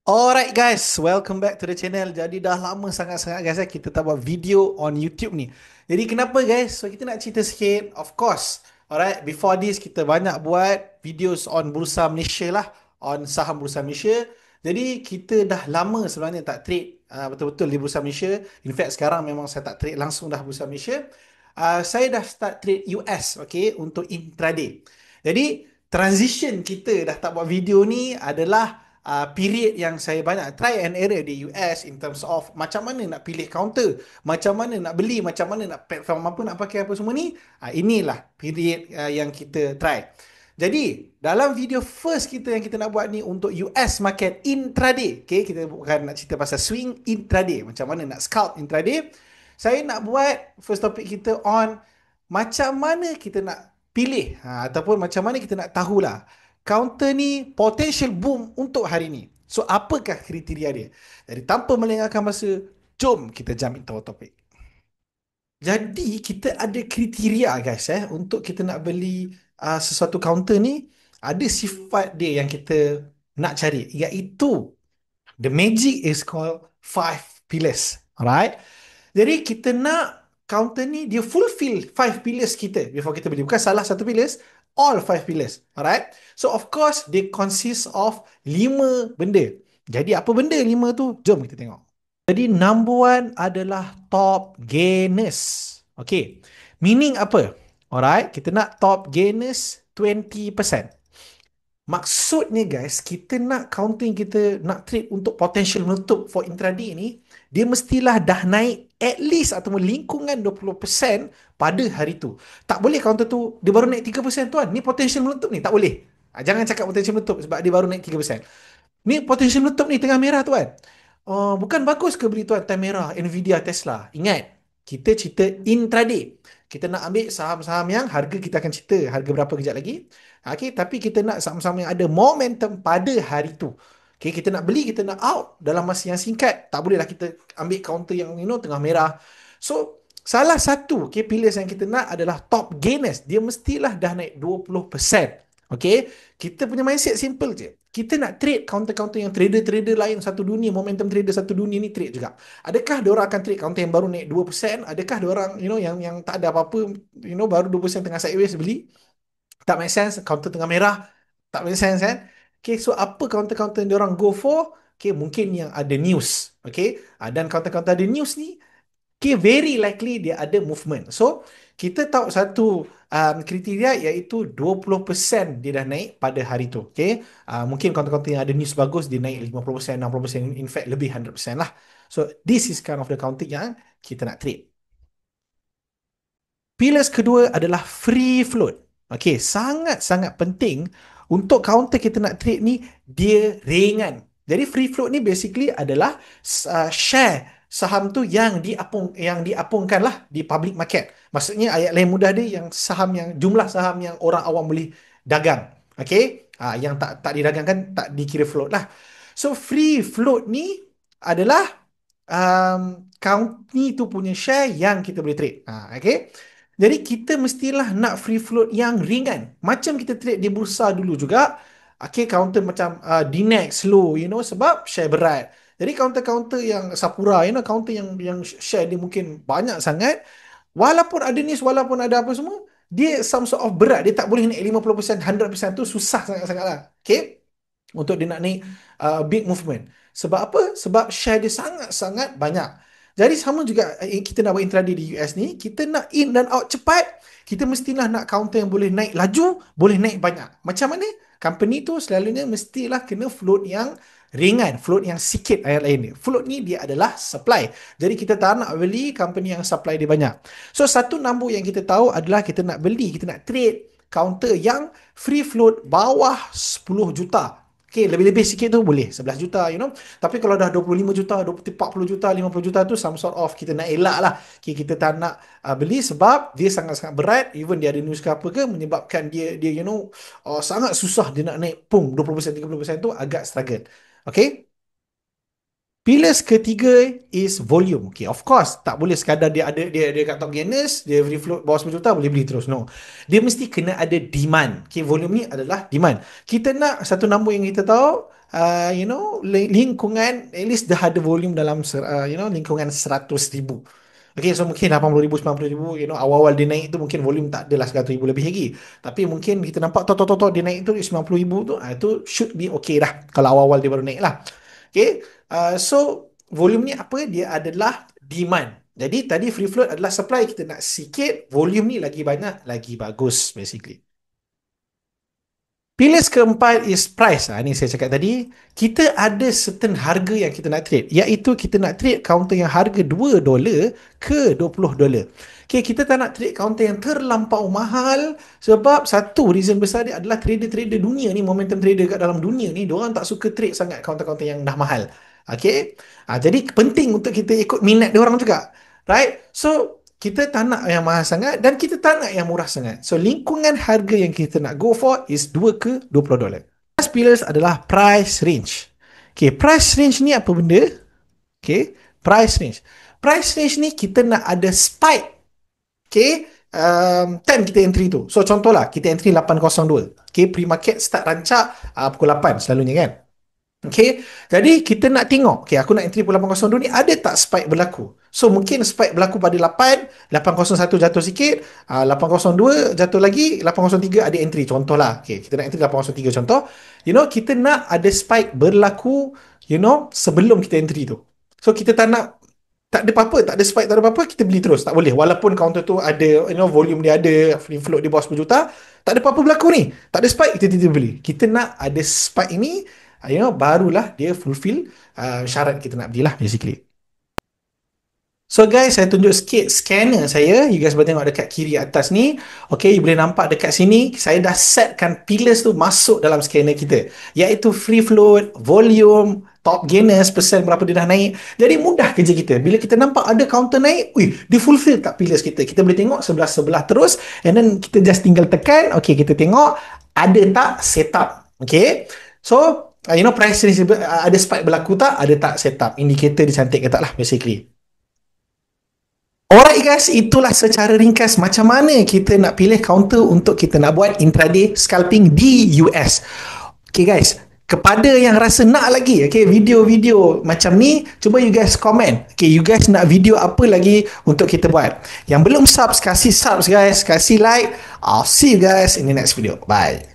Alright guys, welcome back to the channel. Jadi dah lama sangat-sangat guys kita tak buat video on YouTube ni. Jadi kenapa guys? So kita nak cerita sikit. Of course, alright, before this kita banyak buat videos on Bursa Malaysia lah, on saham Bursa Malaysia. Jadi kita dah lama sebenarnya tak trade betul-betul di Bursa Malaysia. In fact sekarang memang saya tak trade langsung dah Bursa Malaysia. Saya dah start trade US, okay, untuk intraday. Jadi transition kita dah tak buat video ni adalah period yang saya banyak try and error di US in terms of macam mana nak pilih counter, macam mana nak beli, macam mana nak platform apa nak pakai apa semua ni. Inilah period yang kita try. Jadi, dalam video first kita yang kita nak buat ni untuk US market intraday. Okay, kita bukan nak cerita pasal swing intraday. Macam mana nak scalp intraday. Saya nak buat first topic kita on macam mana kita nak pilih ataupun macam mana kita nak tahulah counter ni potential boom untuk hari ni. So apakah kriteria dia? Jadi tanpa melengahkan masa, jom kita jump into our topic. Jadi kita ada kriteria guys untuk kita nak beli sesuatu counter ni, ada sifat dia yang kita nak cari, iaitu the magic is called five pillars. Alright. Jadi kita nak counter ni dia fulfill five pillars kita before kita beli. Bukan salah satu pillars, all five pillars. Alright. So of course they consist of lima benda. Jadi apa benda lima tu? Jom kita tengok. Jadi number one adalah top gainers. Okay. Meaning apa? Alright. Kita nak top gainers 20%. Maksudnya guys, kita nak counting, kita nak trade untuk potential menutup for intraday ni, dia mestilah dah naik at least ataupun lingkungan 20% pada hari tu. Tak boleh counter tu dia baru naik 3% tuan. Ni potential menutup ni, tak boleh. Jangan cakap potential menutup sebab dia baru naik 3%. Ni potential menutup ni tengah merah tuan. Bukan bagus ke beli tuan time merah Nvidia, Tesla? Ingat, kita cerita intraday. Kita nak ambil saham-saham yang harga kita akan cerita harga berapa kejap lagi. Okay, tapi kita nak saham-saham yang ada momentum pada hari tu. Okay, kita nak beli, kita nak out dalam masa yang singkat. Tak bolehlah kita ambil counter yang tengah merah. So, salah satu pillars yang kita nak adalah top gainers. Dia mestilah dah naik 20%. Okay, kita punya mindset simple je. Kita nak trade counter-counter yang trader-trader lain satu dunia, momentum trader satu dunia ni trade juga. Adakah diorang akan trade counter yang baru naik 2%? Adakah diorang yang tak ada apa-apa, baru 2% tengah sideways beli? Tak make sense. Counter tengah merah, tak make sense kan? Okay, so apa counter-counter yang diorang go for? Okay, mungkin yang ada news. Okay, dan counter-counter ada news ni, okay, very likely dia ada movement. So, kita tahu satu kriteria iaitu 20% dia dah naik pada hari tu. Okay? Mungkin counter-counter yang ada news bagus dia naik 50%, 60%, in fact lebih 100% lah. So, this is kind of the counter yang kita nak trade. Pillars kedua adalah free float. Okey, sangat-sangat penting untuk counter kita nak trade ni, dia ringan. Jadi free float ni basically adalah share saham tu yang diapungkan lah di public market. Maksudnya ayat lain mudah dia yang saham yang jumlah saham yang orang awam boleh dagang. Okey? Yang tak didagangkan tak dikira float lah. So free float ni adalah company tu punya share yang kita boleh trade. Okey? Jadi kita mestilah nak free float yang ringan. Macam kita trade di bursa dulu juga. Okay, counter macam DNAX slow, sebab share berat. Jadi counter-counter yang Sapura, counter yang share dia mungkin banyak sangat. Walaupun ada news, walaupun ada apa semua, dia some sort of berat. Dia tak boleh naik 50%, 100% tu susah sangat-sangat lah. Okay? Untuk dia nak naik big movement. Sebab apa? Sebab share dia sangat-sangat banyak. Jadi sama juga kita nak buat intraday di US ni, kita nak in dan out cepat, kita mestilah nak counter yang boleh naik laju, boleh naik banyak. Macam mana? Company tu selalunya mestilah kena float yang ringan, float yang sikit ayat lain dia. Float ni dia adalah supply. Jadi kita tak nak beli company yang supply dia banyak. So satu nombor yang kita tahu adalah kita nak beli, kita nak trade counter yang free float bawah 10 juta. Okay, lebih-lebih sikit tu boleh 11 juta, Tapi kalau dah 25 juta, 20, 40 juta, 50 juta tu some sort of kita nak elak lah. Okay, kita tak nak beli sebab dia sangat-sangat berat. Even dia ada news ke apa ke, menyebabkan dia sangat susah dia nak naik 20%, 30% tu agak struggle. Okay. Pillars ketiga is volume. Okay, of course, tak boleh sekadar dia kat top gainers, dia free float bawah 10 juta boleh beli terus. No. Dia mesti kena ada demand. Okay, volume ni adalah demand. Kita nak satu nombor yang kita tahu, lingkungan at least dah ada volume dalam lingkungan 100,000. Okay, so mungkin 80,000, 90,000, awal-awal dia naik tu mungkin volume tak adalah 100,000 lebih lagi. Tapi mungkin kita nampak dia naik tu 90,000 tu, itu should be okay dah kalau awal-awal dia baru naik lah. Okay, so volume ni apa? Dia adalah demand. Jadi tadi free float adalah supply, kita nak sikit, volume ni lagi banyak, lagi bagus basically. Pillars keempat is price. Ni saya cakap tadi. Kita ada certain harga yang kita nak trade. Iaitu kita nak trade counter yang harga $2 ke $20. Okay, kita tak nak trade counter yang terlampau mahal. Sebab satu reason besar dia adalah trader-trader dunia ni, momentum trader kat dalam dunia ni, diorang tak suka trade sangat counter-counter yang dah mahal. Okay. Jadi penting untuk kita ikut minat diorang juga. Right? So, kita tak nak yang mahal sangat dan kita tak nak yang murah sangat. So, lingkungan harga yang kita nak go for is 2 ke $20. Last pillars adalah price range. Okay, price range ni apa benda? Okay, price range. Price range ni kita nak ada spike. Okay, time kita entry tu. So, contohlah, kita entry 802. Okay, pre-market start rancak pukul 8 selalunya kan. Okay, jadi kita nak tengok, okay, aku nak entry pukul 8.02 ni, ada tak spike berlaku? So, mungkin spike berlaku pada 8.01 jatuh sikit, 8.02 jatuh lagi, 8.03 ada entry, contohlah. Okay, kita nak entry 8.03 contoh. Kita nak ada spike berlaku, sebelum kita entry tu. So, kita tak ada apa-apa, tak ada spike, tak ada apa-apa, kita beli terus. Tak boleh. Walaupun counter tu ada, volume dia ada, free float dia bawah 10 juta, tak ada apa-apa berlaku ni. Tak ada spike, kita tidak beli. Kita nak ada spike ini, barulah dia fulfill syarat kita nak belilah basically. So guys, saya tunjuk sikit scanner saya. You guys boleh tengok dekat kiri atas ni. Okay, you boleh nampak dekat sini, saya dah setkan pillars tu masuk dalam scanner kita. Iaitu free float, volume, top gainers, persen berapa dia dah naik. Jadi mudah kerja kita. Bila kita nampak ada counter naik, dia fulfill tak pillars kita. Kita boleh tengok sebelah-sebelah terus. And then kita just tinggal tekan. Okay, kita tengok ada tak setup. Okay. So, price range ada spike berlaku tak? Ada tak setup? Indikator dia cantik ke tak lah basically. Alright guys, itulah secara ringkas macam mana kita nak pilih counter untuk kita nak buat intraday scalping di US. Okay guys, kepada yang rasa nak lagi video-video macam ni, cuba you guys komen. Okay, you guys nak video apa lagi untuk kita buat. Yang belum subs, kasih subs guys, kasih like. I'll see you guys in the next video. Bye.